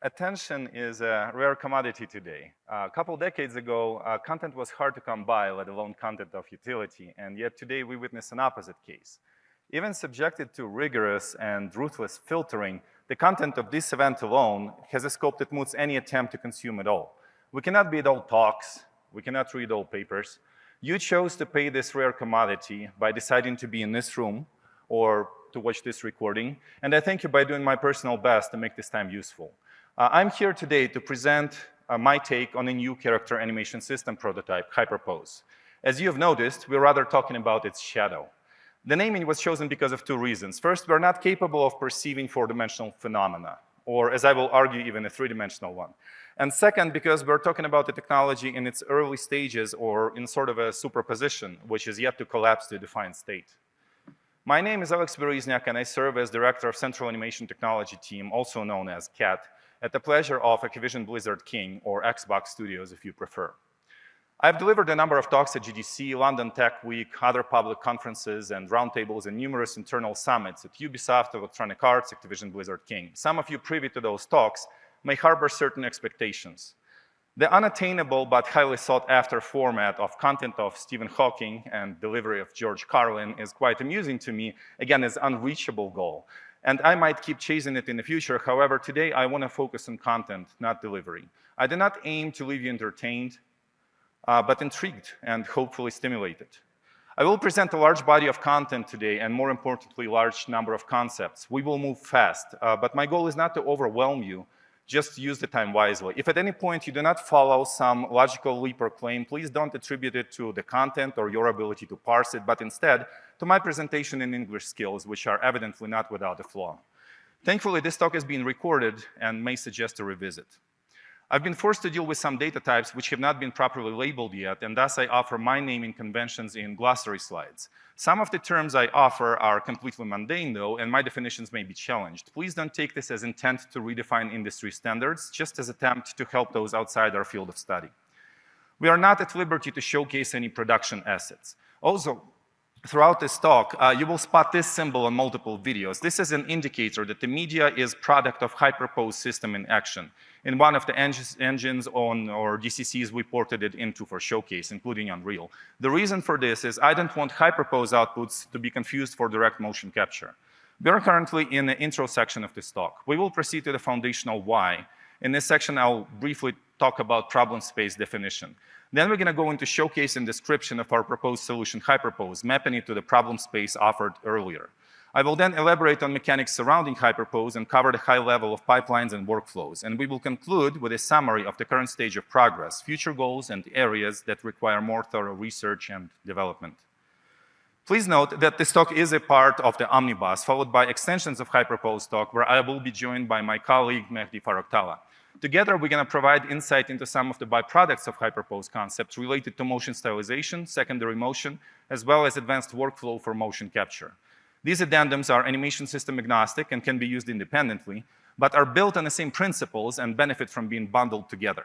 Attention is a rare commodity today. A couple decades ago, content was hard to come by, let alone content of utility, and yet today we witness an opposite case. Even subjected to rigorous and ruthless filtering, the content of this event alone has a scope that moots any attempt to consume it all. We cannot be at all talks, we cannot read all papers. You chose to pay this rare commodity by deciding to be in this room or to watch this recording, and I thank you by doing my personal best to make this time useful. I'm here today to present my take on a new character animation system prototype, HyperPose. As you have noticed, we're rather talking about its shadow. The naming was chosen because of two reasons. First, we're not capable of perceiving four-dimensional phenomena, or as I will argue, even a three-dimensional one. And second, because we're talking about the technology in its early stages or in sort of a superposition, which is yet to collapse to a defined state. My name is Alex Bereznyak, and I serve as Director of Central Animation Technology Team, also known as CAT, at the pleasure of Activision Blizzard King, or Xbox Studios if you prefer. I've delivered a number of talks at GDC, London Tech Week, other public conferences and roundtables, and numerous internal summits at Ubisoft, Electronic Arts, Activision Blizzard King. Some of you privy to those talks may harbor certain expectations. The unattainable but highly sought-after format of content of Stephen Hawking and delivery of George Carlin is quite amusing to me, again, as an unreachable goal. And I might keep chasing it in the future. However, today I want to focus on content, not delivery. I do not aim to leave you entertained, but intrigued and hopefully stimulated. I will present a large body of content today, and more importantly, large number of concepts. We will move fast, but my goal is not to overwhelm you, just use the time wisely. If at any point you do not follow some logical leap or claim, please don't attribute it to the content or your ability to parse it, but instead to my presentation and English skills, which are evidently not without a flaw. Thankfully, this talk is being recorded and may suggest a revisit. I've been forced to deal with some data types which have not been properly labeled yet, and thus I offer my naming conventions in glossary slides. Some of the terms I offer are completely mundane, though, and my definitions may be challenged. Please don't take this as intent to redefine industry standards, just as attempt to help those outside our field of study. We are not at liberty to showcase any production assets. Also, throughout this talk, you will spot this symbol on multiple videos. This is an indicator that the media is product of HyperPose system in action. In one of the engines on or DCCs we ported it into for showcase, including Unreal. The reason for this is I don't want HyperPose outputs to be confused for direct motion capture. We are currently in the intro section of this talk. We will proceed to the foundational why. In this section, I'll briefly talk about problem space definition. Then we're going to go into showcase and description of our proposed solution, HyperPose, mapping it to the problem space offered earlier. I will then elaborate on mechanics surrounding HyperPose and cover the high level of pipelines and workflows. And we will conclude with a summary of the current stage of progress, future goals, and areas that require more thorough research and development. Please note that this talk is a part of the omnibus, followed by extensions of HyperPose talk, where I will be joined by my colleague, Mehdi Faraktala. Together, we're going to provide insight into some of the byproducts of HyperPose concepts related to motion stylization, secondary motion, as well as advanced workflow for motion capture. These addendums are animation system agnostic and can be used independently, but are built on the same principles and benefit from being bundled together.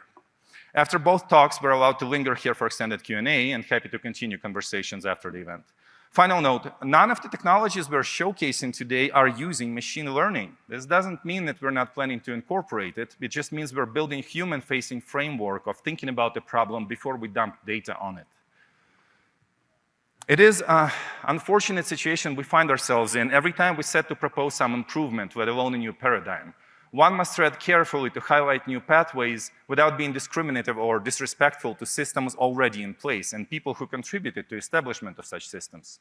After both talks, we're allowed to linger here for extended Q&A and happy to continue conversations after the event. Final note, none of the technologies we're showcasing today are using machine learning. This doesn't mean that we're not planning to incorporate it. It just means we're building human-facing framework of thinking about the problem before we dump data on it. It is an unfortunate situation we find ourselves in every time we set to propose some improvement, let alone a new paradigm. One must tread carefully to highlight new pathways without being discriminative or disrespectful to systems already in place and people who contributed to establishment of such systems.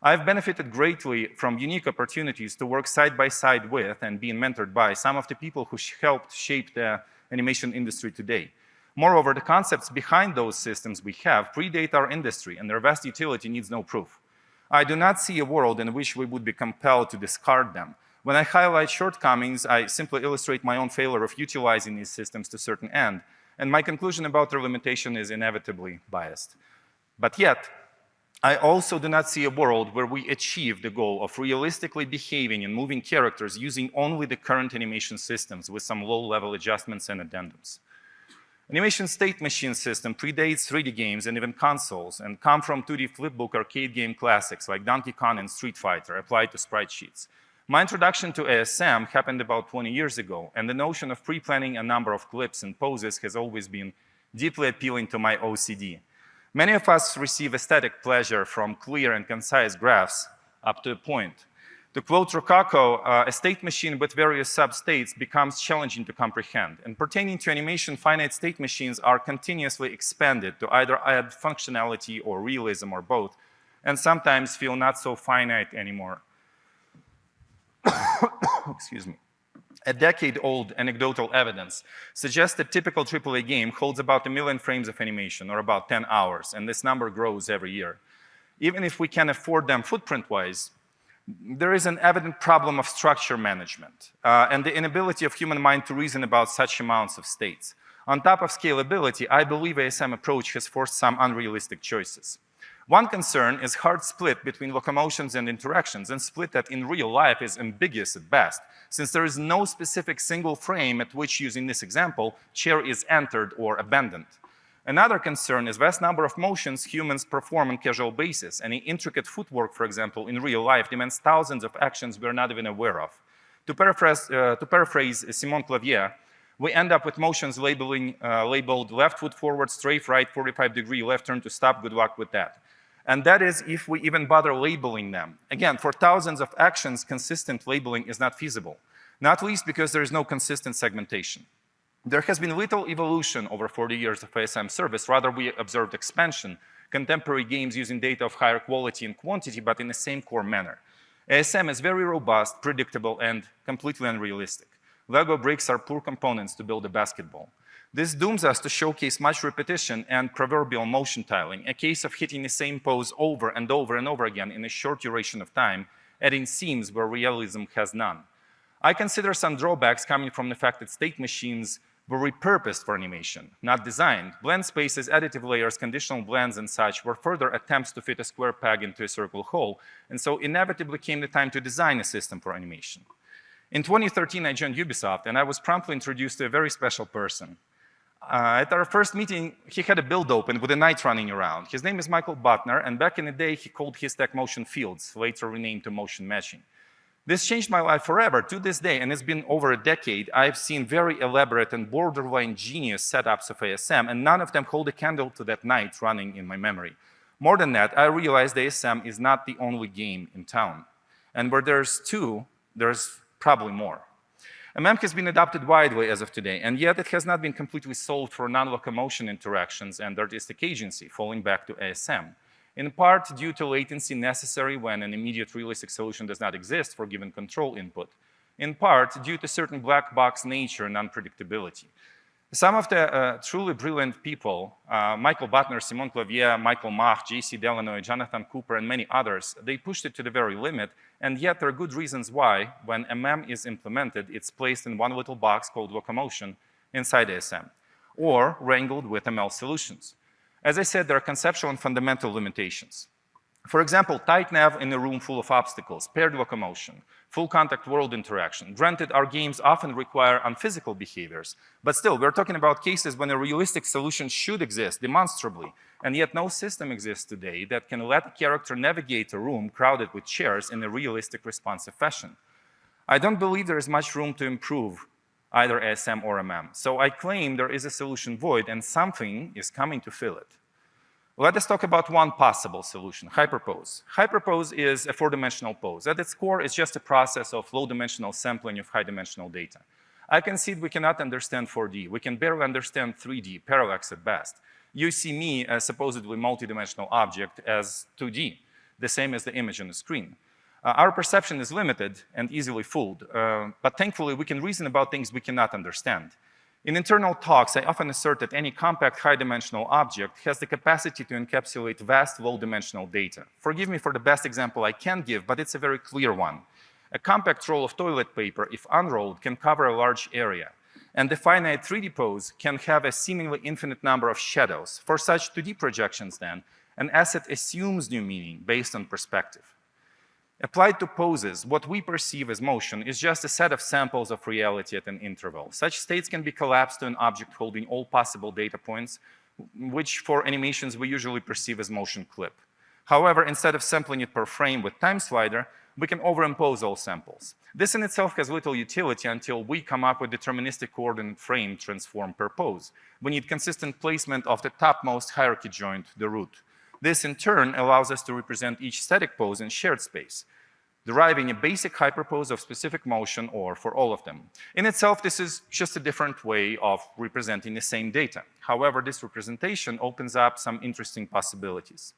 I've benefited greatly from unique opportunities to work side by side with and being mentored by some of the people who helped shape the animation industry today. Moreover, the concepts behind those systems we have predate our industry, and their vast utility needs no proof. I do not see a world in which we would be compelled to discard them. When I highlight shortcomings, I simply illustrate my own failure of utilizing these systems to a certain end, and my conclusion about their limitation is inevitably biased. But yet, I also do not see a world where we achieve the goal of realistically behaving and moving characters using only the current animation systems with some low-level adjustments and addendums. Animation state machine system predates 3D games and even consoles and come from 2D flipbook arcade game classics like Donkey Kong and Street Fighter applied to sprite sheets. My introduction to ASM happened about 20 years ago, and the notion of pre-planning a number of clips and poses has always been deeply appealing to my OCD. Many of us receive aesthetic pleasure from clear and concise graphs up to a point. To quote Rococo, a state machine with various sub-states becomes challenging to comprehend. And pertaining to animation, finite state machines are continuously expanded to either add functionality or realism or both, and sometimes feel not so finite anymore. Excuse me. A decade-old anecdotal evidence suggests that typical AAA game holds about 1 million frames of animation, or about 10 hours, and this number grows every year. Even if we can afford them footprint-wise, there is an evident problem of structure management and the inability of human mind to reason about such amounts of states. On top of scalability, I believe ASM approach has forced some unrealistic choices. One concern is hard split between locomotions and interactions, and split that in real life is ambiguous at best, since there is no specific single frame at which, using this example, chair is entered or abandoned. Another concern is vast number of motions humans perform on casual basis. Any intricate footwork, for example, in real life demands thousands of actions we're not even aware of. To paraphrase Simon Clavier, we end up with motions labeled left foot forward, strafe right, 45-degree left turn to stop, good luck with that. And that is if we even bother labeling them. Again, for thousands of actions, consistent labeling is not feasible, not least because there is no consistent segmentation. There has been little evolution over 40 years of ASM service. Rather, we observed expansion, contemporary games using data of higher quality and quantity, but in the same core manner. ASM is very robust, predictable, and completely unrealistic. Lego bricks are poor components to build a basketball. This dooms us to showcase much repetition and proverbial motion tiling, a case of hitting the same pose over and over and over again in a short duration of time, adding seams where realism has none. I consider some drawbacks coming from the fact that state machines were repurposed for animation, not designed. Blend spaces, additive layers, conditional blends, and such were further attempts to fit a square peg into a circle hole, and so inevitably came the time to design a system for animation. In 2013, I joined Ubisoft, and I was promptly introduced to a very special person. At our first meeting, he had a build open with a knight running around. His name is Michael Butner, and back in the day, he called his tech motion fields, later renamed to motion matching. This changed my life forever. To this day, and it's been over a decade, I've seen very elaborate and borderline genius setups of ASM, and none of them hold a candle to that knight running in my memory. More than that, I realized ASM is not the only game in town. And where there's two, there's probably more. MM has been adopted widely as of today, and yet it has not been completely solved for non-locomotion interactions and artistic agency, falling back to ASM. In part due to latency necessary when an immediate realistic solution does not exist for given control input. In part due to certain black box nature and unpredictability. Some of the truly brilliant people, Michael Butner, Simon Clavier, Michael Mach, J.C. Delanoy, Jonathan Cooper, and many others, they pushed it to the very limit, and yet there are good reasons why, when MM is implemented, it's placed in one little box called locomotion inside ASM, or wrangled with ML solutions. As I said, there are conceptual and fundamental limitations. For example, tight nav in a room full of obstacles, paired locomotion, full contact world interaction. Granted, our games often require unphysical behaviors, but still, we're talking about cases when a realistic solution should exist demonstrably, and yet no system exists today that can let a character navigate a room crowded with chairs in a realistic, responsive fashion. I don't believe there is much room to improve either ASM or MM. So I claim there is a solution void and something is coming to fill it. Let us talk about one possible solution, HyperPose. HyperPose is a four-dimensional pose. At its core, it's just a process of low-dimensional sampling of high-dimensional data. I concede we cannot understand 4D. We can barely understand 3D, parallax at best. You see me, a supposedly multi-dimensional object, as 2D, the same as the image on the screen. Our perception is limited and easily fooled, but thankfully we can reason about things we cannot understand. In internal talks, I often assert that any compact high-dimensional object has the capacity to encapsulate vast low-dimensional data. Forgive me for the best example I can give, but it's a very clear one. A compact roll of toilet paper, if unrolled, can cover a large area, and the finite 3D pose can have a seemingly infinite number of shadows. For such 2D projections, then, an asset assumes new meaning based on perspective. Applied to poses, what we perceive as motion is just a set of samples of reality at an interval. Such states can be collapsed to an object holding all possible data points, which for animations we usually perceive as motion clip. However, instead of sampling it per frame with time slider, we can overimpose all samples. This in itself has little utility until we come up with deterministic coordinate frame transform per pose. We need consistent placement of the topmost hierarchy joint, the root. This in turn allows us to represent each static pose in shared space, deriving a basic hyperpose of specific motion or for all of them. In itself, this is just a different way of representing the same data. However, this representation opens up some interesting possibilities.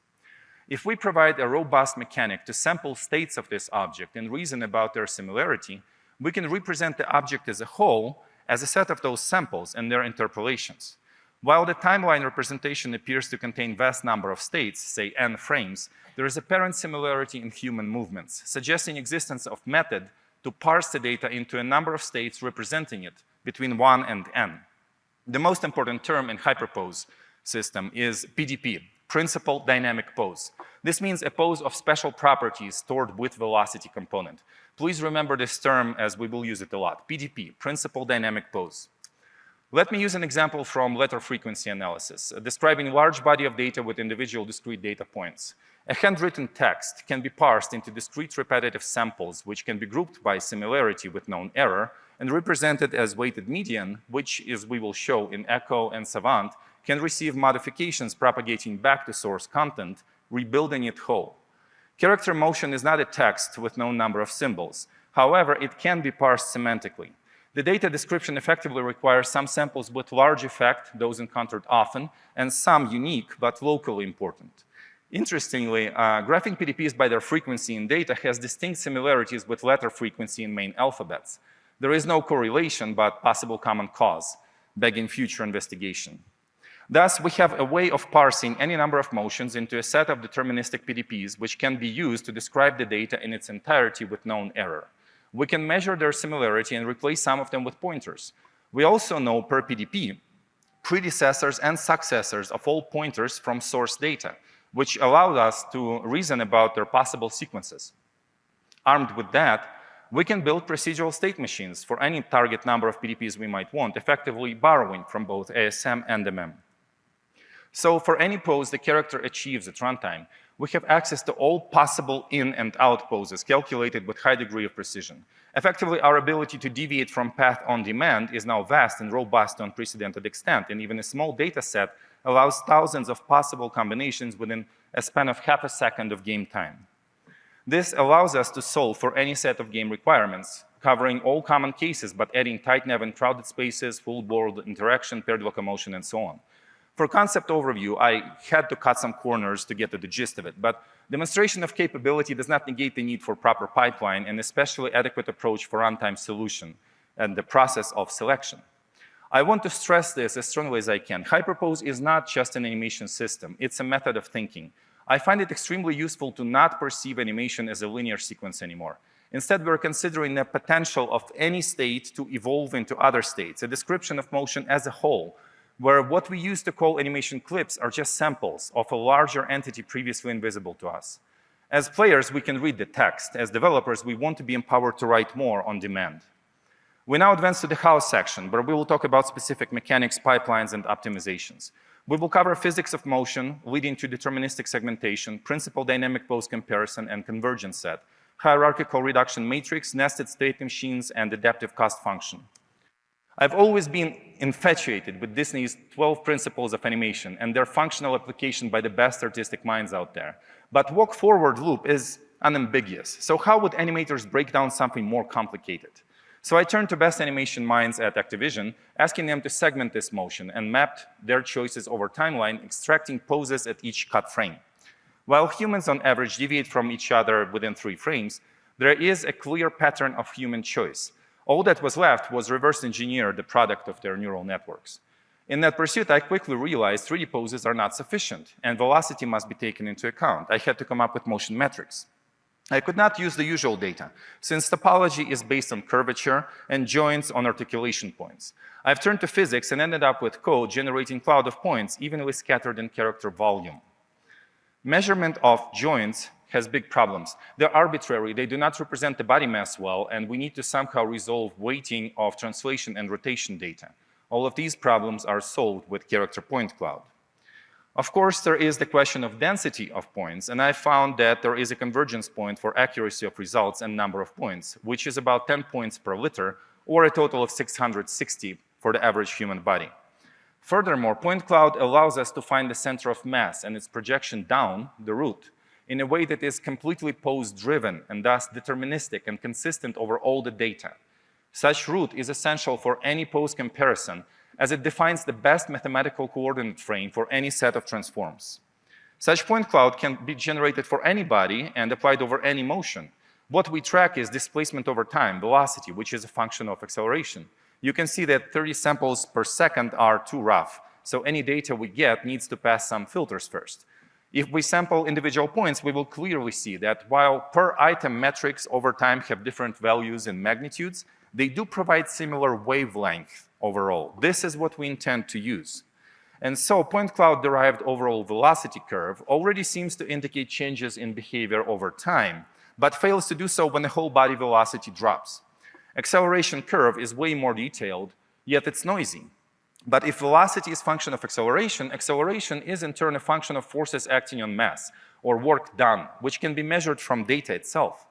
If we provide a robust mechanic to sample states of this object and reason about their similarity, we can represent the object as a whole as a set of those samples and their interpolations. While the timeline representation appears to contain vast number of states, say n frames, there is apparent similarity in human movements, suggesting existence of method to parse the data into a number of states representing it between 1 and n. The most important term in HyperPose system is PDP, Principal Dynamic Pose. This means a pose of special properties stored with velocity component. Please remember this term as we will use it a lot. PDP, Principal Dynamic Pose. Let me use an example from letter frequency analysis, describing a large body of data with individual discrete data points. A handwritten text can be parsed into discrete repetitive samples, which can be grouped by similarity with known error, and represented as weighted median, which, as we will show in Echo and Savant, can receive modifications propagating back to source content, rebuilding it whole. Character motion is not a text with known number of symbols. However, it can be parsed semantically. The data description effectively requires some samples with large effect, those encountered often, and some unique but locally important. Interestingly, graphing PDPs by their frequency in data has distinct similarities with letter frequency in main alphabets. There is no correlation, but possible common cause, begging future investigation. Thus, we have a way of parsing any number of motions into a set of deterministic PDPs, which can be used to describe the data in its entirety with known error. We can measure their similarity and replace some of them with pointers. We also know per PDP predecessors and successors of all pointers from source data, which allowed us to reason about their possible sequences. Armed with that, we can build procedural state machines for any target number of PDPs we might want, effectively borrowing from both ASM and MM. So for any pose the character achieves at runtime, we have access to all possible in and out poses calculated with high degree of precision. Effectively, our ability to deviate from path on demand is now vast and robust to unprecedented extent, and even a small data set allows thousands of possible combinations within a span of half a second of game time. This allows us to solve for any set of game requirements, covering all common cases, but adding tight nav and crowded spaces, full world interaction, paired locomotion, and so on. For concept overview, I had to cut some corners to get to the gist of it, but demonstration of capability does not negate the need for proper pipeline and especially adequate approach for runtime solution and the process of selection. I want to stress this as strongly as I can. HyperPose is not just an animation system, it's a method of thinking. I find it extremely useful to not perceive animation as a linear sequence anymore. Instead, we're considering the potential of any state to evolve into other states, a description of motion as a whole, where what we used to call animation clips are just samples of a larger entity previously invisible to us. As players, we can read the text. As developers, we want to be empowered to write more on demand. We now advance to the how section, where we will talk about specific mechanics, pipelines, and optimizations. We will cover physics of motion, leading to deterministic segmentation, principal dynamic pose comparison, and convergence set, hierarchical reduction matrix, nested state machines, and adaptive cost function. I've always been infatuated with Disney's 12 principles of animation and their functional application by the best artistic minds out there. But walk-forward loop is unambiguous. So how would animators break down something more complicated? So I turned to best animation minds at Activision, asking them to segment this motion and mapped their choices over timeline, extracting poses at each cut frame. While humans on average deviate from each other within 3 frames, there is a clear pattern of human choice. All that was left was reverse engineer the product of their neural networks. In that pursuit, I quickly realized 3D poses are not sufficient, and velocity must be taken into account. I had to come up with motion metrics. I could not use the usual data, since topology is based on curvature and joints on articulation points. I've turned to physics and ended up with code generating cloud of points evenly scattered in character volume. Measurement of joints has big problems. They're arbitrary, they do not represent the body mass well, and we need to somehow resolve weighting of translation and rotation data. All of these problems are solved with character point cloud. Of course, there is the question of density of points, and I found that there is a convergence point for accuracy of results and number of points, which is about 10 points per liter, or a total of 660 for the average human body. Furthermore, point cloud allows us to find the center of mass and its projection down the route in a way that is completely pose-driven and thus deterministic and consistent over all the data. Such route is essential for any pose comparison, as it defines the best mathematical coordinate frame for any set of transforms. Such point cloud can be generated for any body and applied over any motion. What we track is displacement over time, velocity, which is a function of acceleration. You can see that 30 samples per second are too rough, so any data we get needs to pass some filters first. If we sample individual points, we will clearly see that while per item metrics over time have different values and magnitudes, they do provide similar wavelength overall. This is what we intend to use. And so point cloud-derived overall velocity curve already seems to indicate changes in behavior over time, but fails to do so when the whole body velocity drops. Acceleration curve is way more detailed, yet it's noisy. But if velocity is a function of acceleration, acceleration is in turn a function of forces acting on mass, or work done, which can be measured from data itself.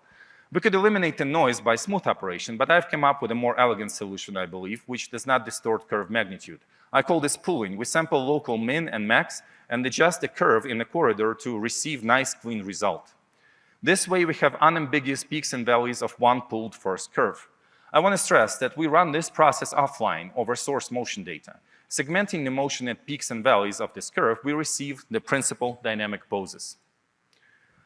We could eliminate the noise by smooth operation, but I've come up with a more elegant solution, I believe, which does not distort curve magnitude. I call this pooling. We sample local min and max and adjust the curve in the corridor to receive nice, clean result. This way, we have unambiguous peaks and valleys of one pooled first curve. I want to stress that we run this process offline over source motion data. Segmenting the motion at peaks and valleys of this curve, we receive the principal dynamic poses.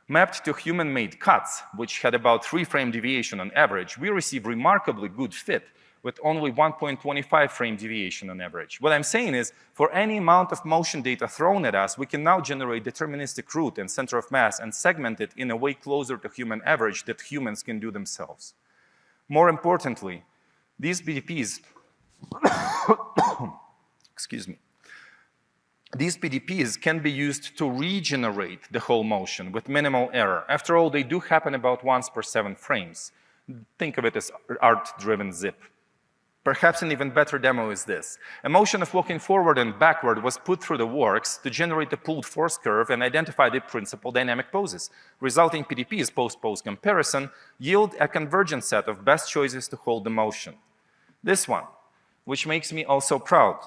Mapped to human-made cuts, which had about 3 frame deviation on average, we receive remarkably good fit with only 1.25 frame deviation on average. What I'm saying is, for any amount of motion data thrown at us, we can now generate deterministic route and center of mass and segment it in a way closer to human average that humans can do themselves. More importantly, these PDPs, excuse me, these PDPs can be used to regenerate the whole motion with minimal error. After all, they do happen about once per 7 frames. Think of it as art-driven zip. Perhaps an even better demo is this. A motion of walking forward and backward was put through the works to generate the pooled force curve and identify the principal dynamic poses. Resulting PDPs post-pose comparison yield a convergent set of best choices to hold the motion. This one, which makes me also proud.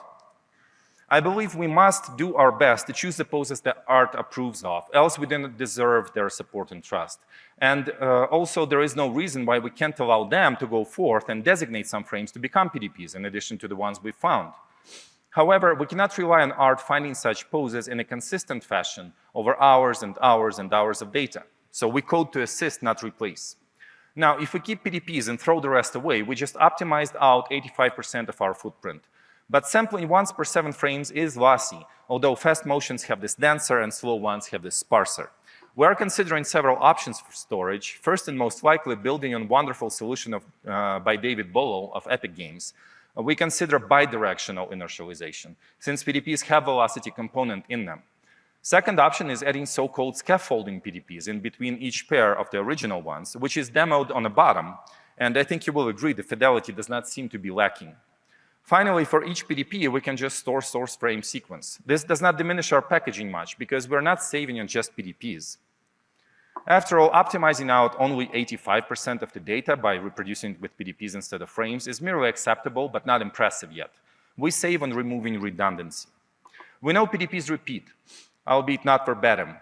I believe we must do our best to choose the poses that art approves of, else we do not deserve their support and trust. And also, there is no reason why we can't allow them to go forth and designate some frames to become PDPs in addition to the ones we found. However, we cannot rely on art finding such poses in a consistent fashion over hours and hours and hours of data. So we code to assist, not replace. Now, if we keep PDPs and throw the rest away, we just optimized out 85% of our footprint. But sampling once per 7 frames is lossy, although fast motions have this denser and slow ones have this sparser. We are considering several options for storage, first and most likely building on wonderful solution by David Bollow of Epic Games. We consider bidirectional inertialization, since PDPs have velocity component in them. Second option is adding so-called scaffolding PDPs in between each pair of the original ones, which is demoed on the bottom, and I think you will agree the fidelity does not seem to be lacking. Finally, for each PDP, we can just store source frame sequence. This does not diminish our packaging much because we're not saving on just PDPs. After all, optimizing out only 85% of the data by reproducing it with PDPs instead of frames is merely acceptable but not impressive yet. We save on removing redundancy. We know PDPs repeat, albeit not verbatim.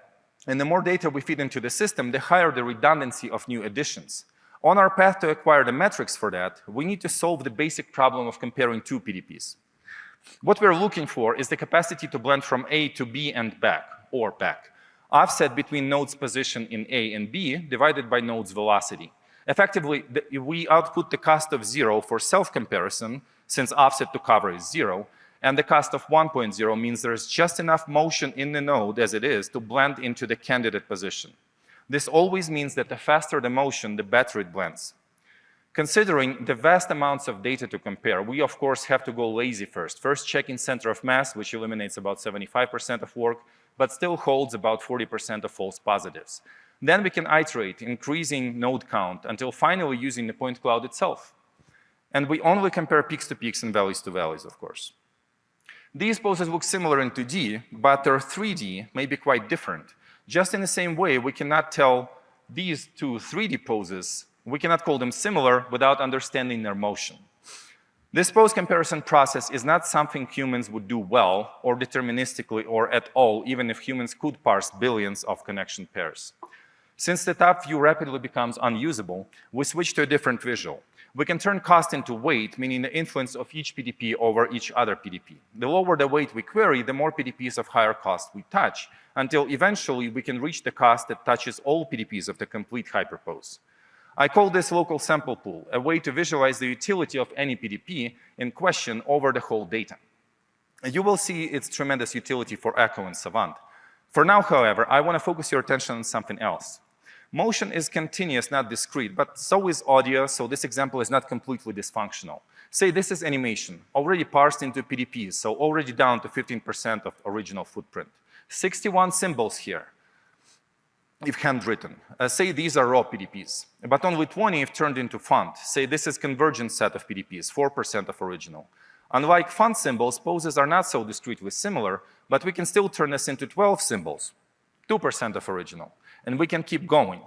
And the more data we feed into the system, the higher the redundancy of new additions. On our path to acquire the metrics for that, we need to solve the basic problem of comparing 2 PDPs. What we're looking for is the capacity to blend from A to B and back, or back. Offset between nodes' position in A and B divided by nodes' velocity. Effectively, we output the cost of 0 for self-comparison, since offset to cover is 0, and the cost of 1.0 means there is just enough motion in the node as it is to blend into the candidate position. This always means that the faster the motion, the better it blends. Considering the vast amounts of data to compare, we of course have to go lazy first. First checking center of mass, which eliminates about 75% of work, but still holds about 40% of false positives. Then we can iterate, increasing node count until finally using the point cloud itself. And we only compare peaks to peaks and valleys to valleys, of course. These poses look similar in 2D, but their 3D may be quite different. Just in the same way, we cannot tell these two 3D poses, we cannot call them similar without understanding their motion. This pose comparison process is not something humans would do well or deterministically or at all, even if humans could parse billions of connection pairs. Since the top view rapidly becomes unusable, we switch to a different visual. We can turn cost into weight, meaning the influence of each PDP over each other PDP. The lower the weight we query, the more PDPs of higher cost we touch, until eventually we can reach the cost that touches all PDPs of the complete HyperPose. I call this local sample pool, a way to visualize the utility of any PDP in question over the whole data. You will see its tremendous utility for Echo and Savant. For now, however, I want to focus your attention on something else. Motion is continuous, not discrete, but so is audio, so this example is not completely dysfunctional. Say this is animation, already parsed into PDPs, so already down to 15% of original footprint. 61 symbols here, if handwritten. Say these are raw PDPs, but only 20 if turned into font. Say this is convergent set of PDPs, 4% of original. Unlike font symbols, poses are not so discretely similar, but we can still turn this into 12 symbols, 2% of original. And we can keep going.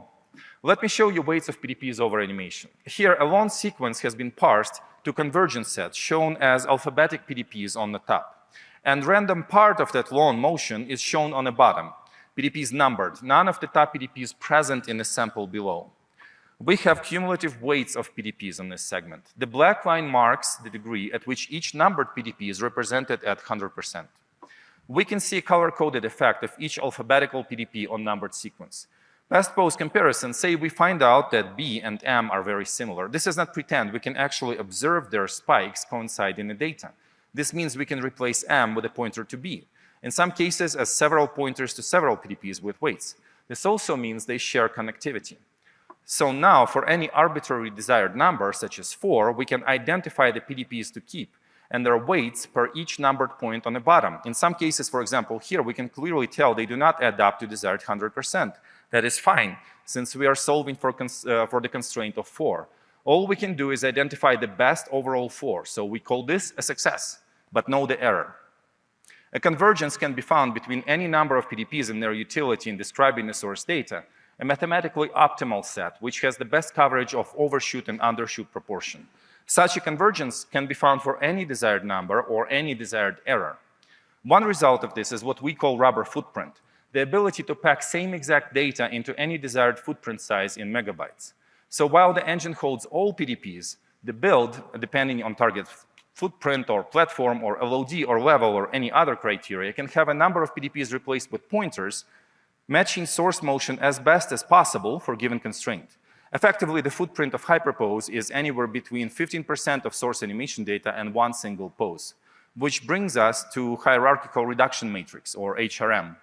Let me show you weights of PDPs over animation. Here, a long sequence has been parsed to convergence sets shown as alphabetic PDPs on the top. And random part of that long motion is shown on the bottom. PDPs numbered, none of the top PDPs present in the sample below. We have cumulative weights of PDPs on this segment. The black line marks the degree at which each numbered PDP is represented at 100%. We can see a color-coded effect of each alphabetical PDP on numbered sequence. Best pose comparison, say we find out that B and M are very similar. This is not pretend, we can actually observe their spikes coincide in the data. This means we can replace M with a pointer to B. In some cases, as several pointers to several PDPs with weights. This also means they share connectivity. So now, for any arbitrary desired number, such as 4, we can identify the PDPs to keep and their weights per each numbered point on the bottom. In some cases, for example, here we can clearly tell they do not add up to desired 100%. That is fine, since we are solving for the constraint of 4. All we can do is identify the best overall 4, so we call this a success, but know the error. A convergence can be found between any number of PDPs and their utility in describing the source data, a mathematically optimal set, which has the best coverage of overshoot and undershoot proportion. Such a convergence can be found for any desired number or any desired error. One result of this is what we call rubber footprint, the ability to pack same exact data into any desired footprint size in megabytes. So while the engine holds all PDPs, the build, depending on target footprint or platform or LOD or level or any other criteria, can have a number of PDPs replaced with pointers, matching source motion as best as possible for given constraint. Effectively, the footprint of HyperPose is anywhere between 15% of source animation data and one single pose, which brings us to hierarchical reduction matrix, or HRM,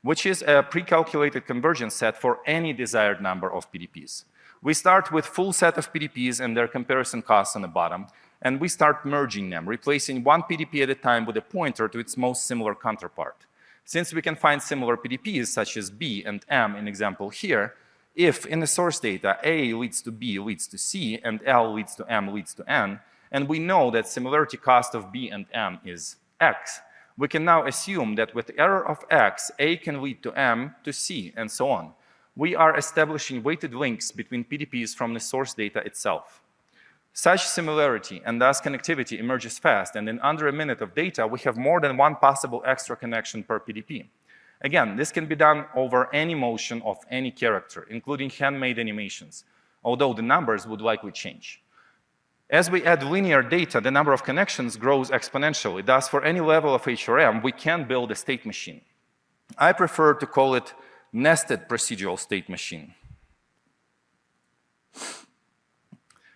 which is a pre-calculated convergence set for any desired number of PDPs. We start with full set of PDPs and their comparison costs on the bottom, and we start merging them, replacing one PDP at a time with a pointer to its most similar counterpart. Since we can find similar PDPs, such as B and M in example here, if in the source data A leads to B leads to C and L leads to M leads to N, and we know that similarity cost of B and M is X, we can now assume that with error of X, A can lead to M to C and so on. We are establishing weighted links between PDPs from the source data itself. Such similarity and thus connectivity emerges fast, and in under a minute of data, we have more than one possible extra connection per PDP. Again, this can be done over any motion of any character, including handmade animations, although the numbers would likely change. As we add linear data, the number of connections grows exponentially. Thus, for any level of HRM, we can build a state machine. I prefer to call it nested procedural state machine,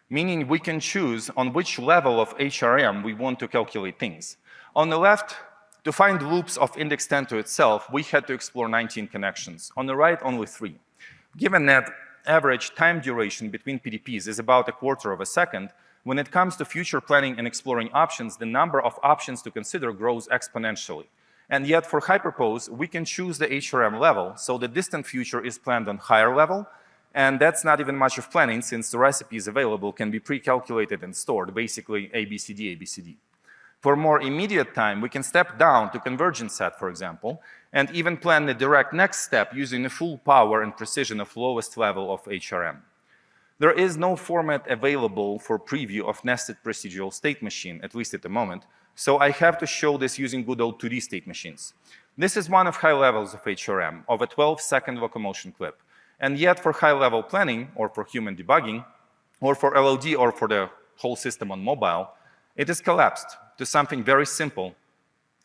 meaning we can choose on which level of HRM we want to calculate things. On the left, to find loops of index 10 to itself, we had to explore 19 connections. On the right, only 3. Given that average time duration between PDPs is about 1/4 of a second, when it comes to future planning and exploring options, the number of options to consider grows exponentially. And yet for HyperPose, we can choose the HRM level, so the distant future is planned on higher level, and that's not even much of planning since the recipes available can be pre-calculated and stored, basically ABCD, ABCD. For more immediate time, we can step down to convergence set, for example, and even plan the direct next step using the full power and precision of lowest level of HRM. There is no format available for preview of nested procedural state machine, at least at the moment, so I have to show this using good old 2D state machines. This is one of high levels of HRM, of a 12-second locomotion clip. And yet for high-level planning, or for human debugging, or for LOD, or for the whole system on mobile, it is collapsed to something very simple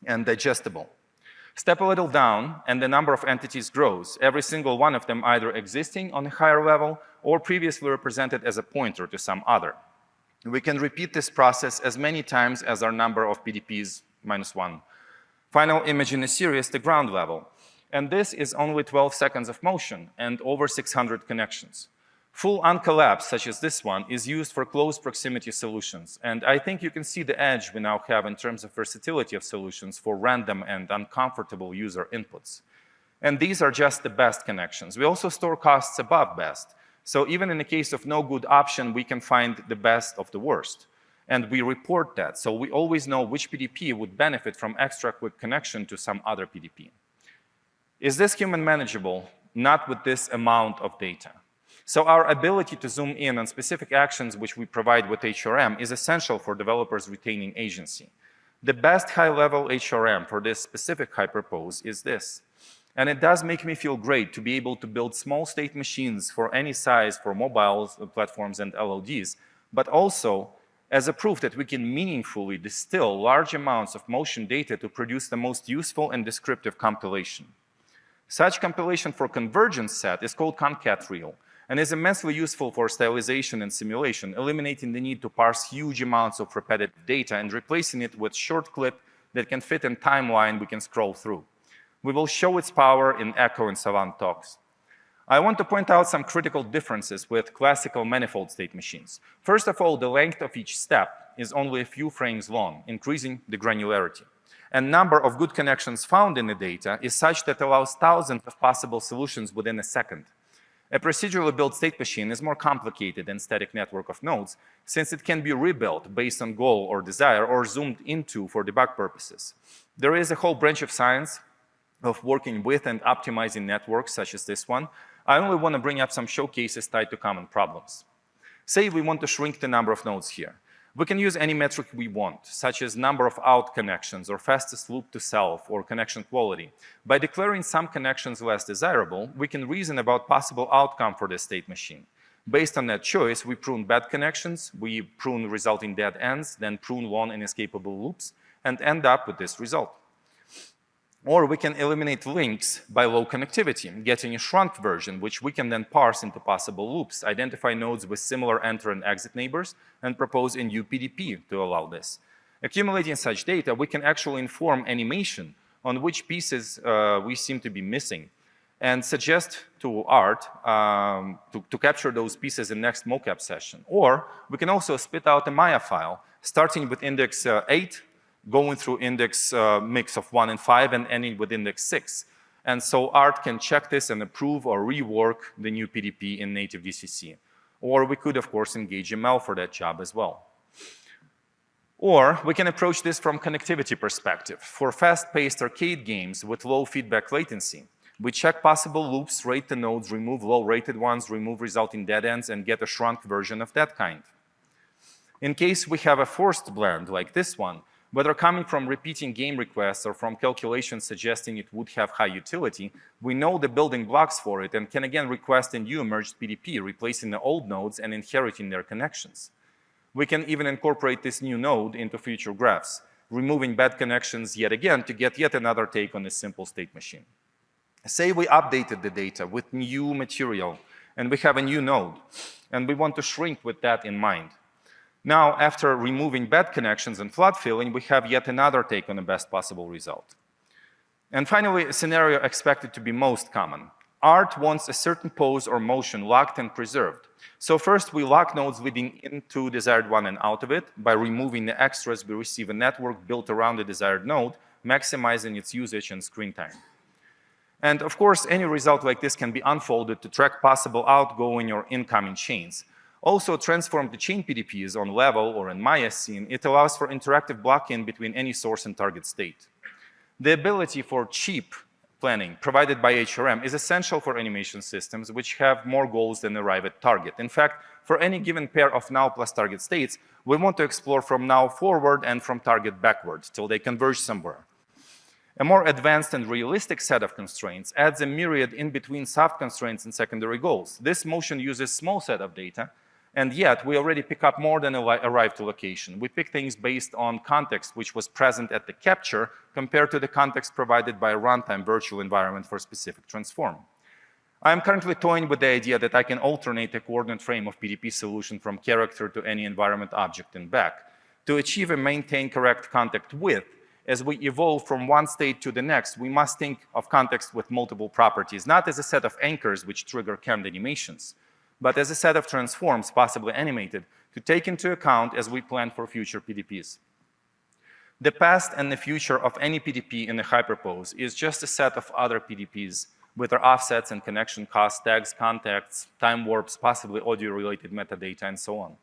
and digestible. Step a little down, and the number of entities grows, every single one of them either existing on a higher level or previously represented as a pointer to some other. We can repeat this process as many times as our number of PDPs minus 1. Final image in a series, the ground level. And this is only 12 seconds of motion and over 600 connections. Full uncollapse, such as this one, is used for close proximity solutions. And I think you can see the edge we now have in terms of versatility of solutions for random and uncomfortable user inputs. And these are just the best connections. We also store costs above best. So even in the case of no good option, we can find the best of the worst. And we report that, so we always know which PDP would benefit from extra quick connection to some other PDP. Is this human manageable? Not with this amount of data. So our ability to zoom in on specific actions which we provide with HRM is essential for developers retaining agency. The best high-level HRM for this specific HyperPose is this. And it does make me feel great to be able to build small state machines for any size for mobile platforms and LODs, but also as a proof that we can meaningfully distill large amounts of motion data to produce the most useful and descriptive compilation. Such compilation for convergence set is called concat.real and is immensely useful for stylization and simulation, eliminating the need to parse huge amounts of repetitive data and replacing it with short clip that can fit in timeline we can scroll through. We will show its power in Echo and Savant talks. I want to point out some critical differences with classical manifold state machines. First of all, the length of each step is only a few frames long, increasing the granularity. And number of good connections found in the data is such that allows thousands of possible solutions within a second. A procedurally built state machine is more complicated than static network of nodes, since it can be rebuilt based on goal or desire or zoomed into for debug purposes. There is a whole branch of science of working with and optimizing networks such as this one. I only want to bring up some showcases tied to common problems. Say we want to shrink the number of nodes here. We can use any metric we want, such as number of out connections or fastest loop to self or connection quality. By declaring some connections less desirable, we can reason about possible outcome for the state machine. Based on that choice, we prune bad connections, we prune resulting dead ends, then prune long inescapable loops, and end up with this result. Or we can eliminate links by low connectivity, getting a shrunk version, which we can then parse into possible loops, identify nodes with similar enter and exit neighbors, and propose a new PDP to allow this. Accumulating such data, we can actually inform animation on which pieces we seem to be missing, and suggest to art to capture those pieces in next mocap session. Or we can also spit out a Maya file, starting with index 8, going through index mix of 1 and 5 and ending with index 6. And so art can check this and approve or rework the new PDP in native DCC. Or we could, of course, engage ML for that job as well. Or we can approach this from connectivity perspective. For fast-paced arcade games with low feedback latency, we check possible loops, rate the nodes, remove low-rated ones, remove resulting dead ends, and get a shrunk version of that kind. In case we have a forced blend like this one, whether coming from repeating game requests or from calculations suggesting it would have high utility, we know the building blocks for it and can again request a new emerged PDP, replacing the old nodes and inheriting their connections. We can even incorporate this new node into future graphs, removing bad connections yet again to get yet another take on this simple state machine. Say we updated the data with new material and we have a new node, and we want to shrink with that in mind. Now, after removing bad connections and flood filling, we have yet another take on the best possible result. And finally, a scenario expected to be most common. Art wants a certain pose or motion locked and preserved. So first, we lock nodes leading into desired one and out of it. By removing the extras, we receive a network built around the desired node, maximizing its usage and screen time. And of course, any result like this can be unfolded to track possible outgoing or incoming chains. Also, transformed to chain PDPs on level or in Maya scene, it allows for interactive block-in between any source and target state. The ability for cheap planning provided by HRM is essential for animation systems which have more goals than arrive at target. In fact, for any given pair of now plus target states, we want to explore from now forward and from target backward till they converge somewhere. A more advanced and realistic set of constraints adds a myriad in-between soft constraints and secondary goals. This motion uses small set of data, and yet we already pick up more than arrive to location. We pick things based on context which was present at the capture compared to the context provided by a runtime virtual environment for a specific transform. I am currently toying with the idea that I can alternate a coordinate frame of PDP solution from character to any environment object and back. To achieve and maintain correct contact width, as we evolve from one state to the next, we must think of context with multiple properties, not as a set of anchors which trigger canned animations, but as a set of transforms, possibly animated, to take into account as we plan for future PDPs. The past and the future of any PDP in the HyperPose is just a set of other PDPs with their offsets and connection costs, tags, contacts, time warps, possibly audio-related metadata, and so on.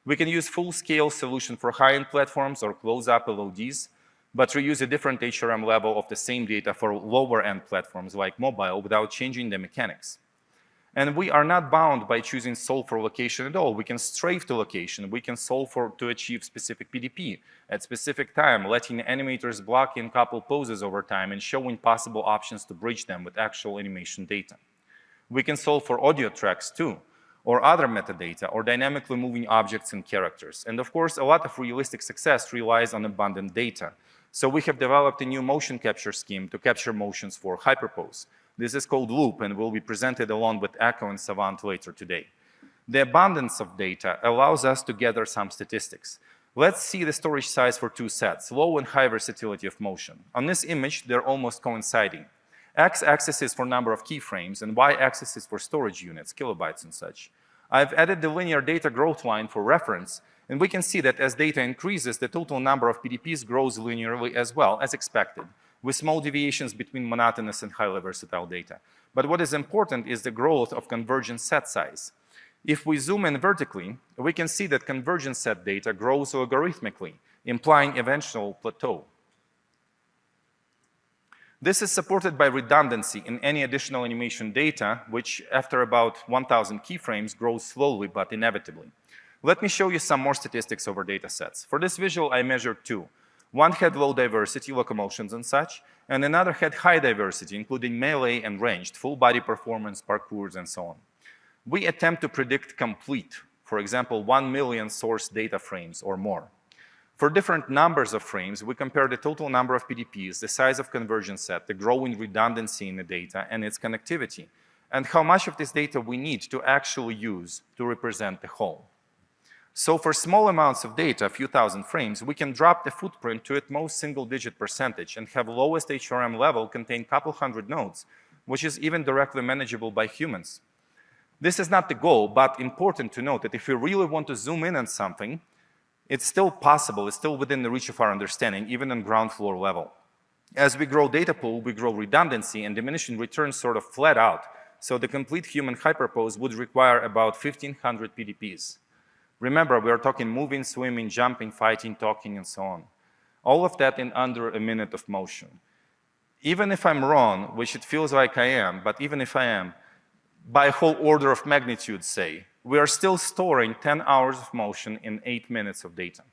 We can use full-scale solution for high-end platforms or close-up LODs, but reuse a different HRM level of the same data for lower-end platforms like mobile without changing the mechanics. And we are not bound by choosing solve for location at all. We can strafe to location. We can solve to achieve specific PDP at specific time, letting animators block in couple poses over time and showing possible options to bridge them with actual animation data. We can solve for audio tracks too, or other metadata, or dynamically moving objects and characters. And of course, a lot of realistic success relies on abundant data. So we have developed a new motion capture scheme to capture motions for HyperPose. This is called Loop and will be presented along with Echo and Savant later today. The abundance of data allows us to gather some statistics. Let's see the storage size for two sets, low and high versatility of motion. On this image, they're almost coinciding. X-axis is for number of keyframes and Y-axis is for storage units, kilobytes and such. I've added the linear data growth line for reference, and we can see that as data increases, the total number of PDPs grows linearly as well, as expected, with small deviations between monotonous and highly versatile data. But what is important is the growth of convergent set size. If we zoom in vertically, we can see that convergent set data grows logarithmically, implying eventual plateau. This is supported by redundancy in any additional animation data, which after about 1,000 keyframes grows slowly but inevitably. Let me show you some more statistics over data sets. For this visual, I measured two. One had low diversity, locomotions and such, and another had high diversity, including melee and ranged, full body performance, parkours, and so on. We attempt to predict complete, for example, 1 million source data frames or more. For different numbers of frames, we compare the total number of PDPs, the size of convergence set, the growing redundancy in the data, and its connectivity, and how much of this data we need to actually use to represent the whole. So for small amounts of data, a few thousand frames, we can drop the footprint to at most single-digit percentage and have lowest HRM level contain couple hundred nodes, which is even directly manageable by humans. This is not the goal, but important to note that if we really want to zoom in on something, it's still possible, it's still within the reach of our understanding, even on ground floor level. As we grow data pool, we grow redundancy and diminishing returns sort of flat out. So the complete human HyperPose would require about 1,500 PDPs. Remember, we are talking moving, swimming, jumping, fighting, talking, and so on. All of that in under a minute of motion. Even if I'm wrong, which it feels like I am, but even if I am, by a whole order of magnitude, say, we are still storing 10 hours of motion in 8 minutes of data.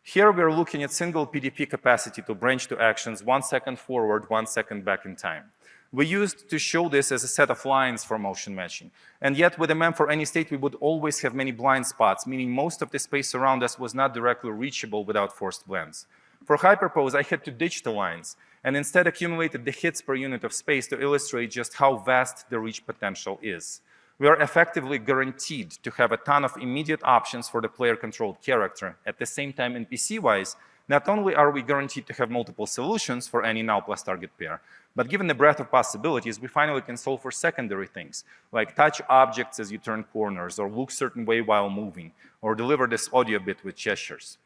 Here we are looking at single PDP capacity to branch to actions 1 second forward, 1 second back in time. We used to show this as a set of lines for motion matching. And yet with a map for any state, we would always have many blind spots, meaning most of the space around us was not directly reachable without forced blends. For HyperPose, I had to ditch the lines and instead accumulated the hits per unit of space to illustrate just how vast the reach potential is. We are effectively guaranteed to have a ton of immediate options for the player-controlled character. At the same time, NPC-wise, not only are we guaranteed to have multiple solutions for any now plus target pair, but given the breadth of possibilities, we finally can solve for secondary things, like touch objects as you turn corners, or look certain way while moving, or deliver this audio bit with gestures.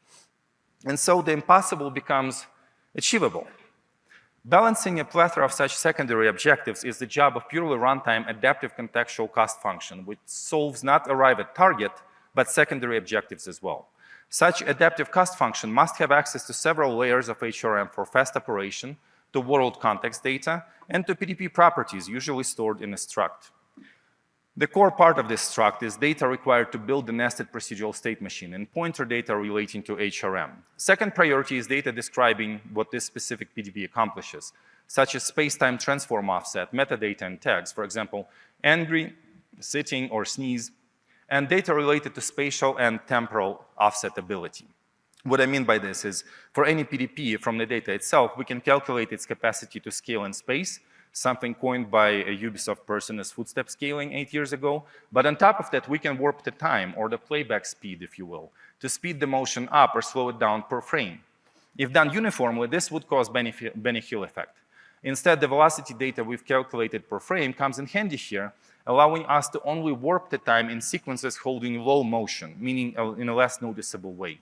And so the impossible becomes achievable. Balancing a plethora of such secondary objectives is the job of purely runtime adaptive contextual cost function, which solves not arrive at target, but secondary objectives as well. Such adaptive cost function must have access to several layers of HRM for fast operation, to world context data, and to PDP properties usually stored in a struct. The core part of this struct is data required to build the nested procedural state machine and pointer data relating to HRM. Second priority is data describing what this specific PDP accomplishes, such as space-time transform offset, metadata and tags, for example, angry, sitting, or sneeze, and data related to spatial and temporal offset ability. What I mean by this is, for any PDP from the data itself, we can calculate its capacity to scale in space, something coined by a Ubisoft person as footstep scaling 8 years ago. But on top of that, we can warp the time, or the playback speed, if you will, to speed the motion up or slow it down per frame. If done uniformly, this would cause Benny Hill effect. Instead, the velocity data we've calculated per frame comes in handy here, allowing us to only warp the time in sequences holding low motion, meaning in a less noticeable way.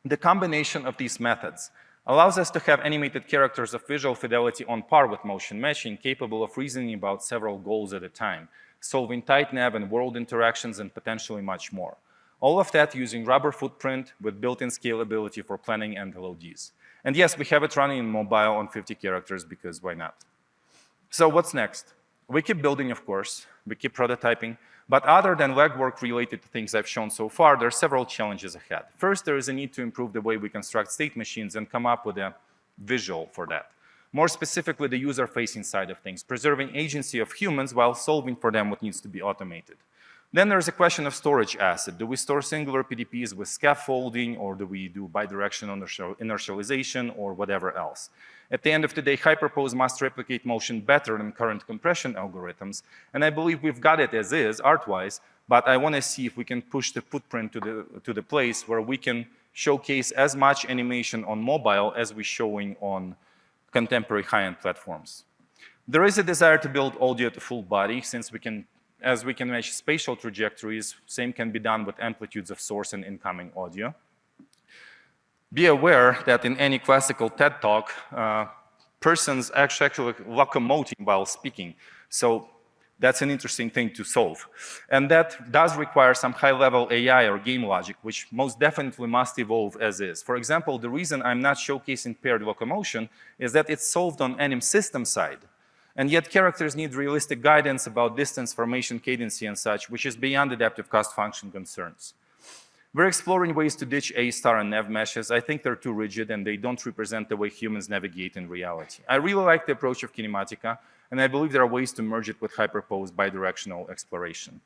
The combination of these methods allows us to have animated characters of visual fidelity on par with motion matching, capable of reasoning about several goals at a time, solving tight nav and world interactions, and potentially much more. All of that using rubber footprint with built-in scalability for planning and LODs. And yes, we have it running in mobile on 50 characters, because why not? So what's next? We keep building, of course. We keep prototyping. But other than legwork related to things I've shown so far, there are several challenges ahead. First, there is a need to improve the way we construct state machines and come up with a visual for that. More specifically, the user-facing side of things, preserving agency of humans while solving for them what needs to be automated. Then there's a question of storage asset. Do we store singular PDPs with scaffolding, or do we do bidirectional inertialization, or whatever else? At the end of the day, HyperPose must replicate motion better than current compression algorithms, and I believe we've got it as is, art-wise, but I want to see if we can push the footprint to the place where we can showcase as much animation on mobile as we're showing on contemporary high-end platforms. There is a desire to build audio to full body, since as we can match spatial trajectories, same can be done with amplitudes of source and incoming audio. Be aware that in any classical TED Talk, persons actually locomoting while speaking. So that's an interesting thing to solve. And that does require some high-level AI or game logic, which most definitely must evolve as is. For example, the reason I'm not showcasing paired locomotion is that it's solved on anim system side. And yet characters need realistic guidance about distance, formation, cadency, and such, which is beyond adaptive cost function concerns. We're exploring ways to ditch A-star and nav meshes. I think they're too rigid and they don't represent the way humans navigate in reality. I really like the approach of Kinematica, and I believe there are ways to merge it with HyperPose bidirectional exploration.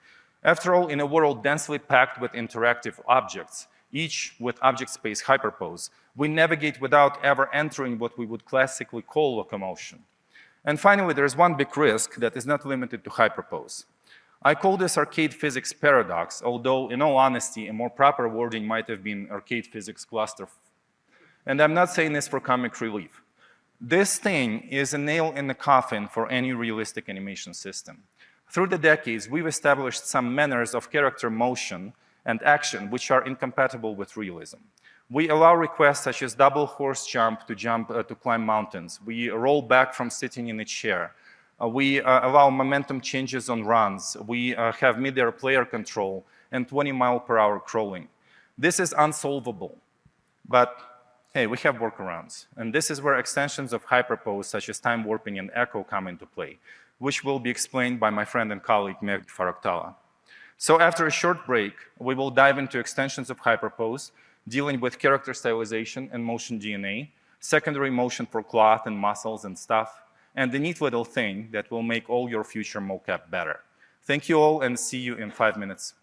After all, in a world densely packed with interactive objects, each with object space HyperPose, we navigate without ever entering what we would classically call locomotion. And finally, there's one big risk that is not limited to HyperPose. I call this arcade physics paradox, although in all honesty, a more proper wording might have been arcade physics cluster. And I'm not saying this for comic relief. This thing is a nail in the coffin for any realistic animation system. Through the decades, we've established some manners of character motion and action which are incompatible with realism. We allow requests such as double horse jump to climb mountains. We roll back from sitting in a chair. We allow momentum changes on runs. We have mid-air player control and 20-mile-per-hour crawling. This is unsolvable, but hey, we have workarounds. And this is where extensions of HyperPose, such as time warping and echo, come into play, which will be explained by my friend and colleague, Meg Faraktala. So after a short break, we will dive into extensions of HyperPose, dealing with character stylization and motion DNA, secondary motion for cloth and muscles and stuff, and the neat little thing that will make all your future mocap better. Thank you all, and see you in 5 minutes.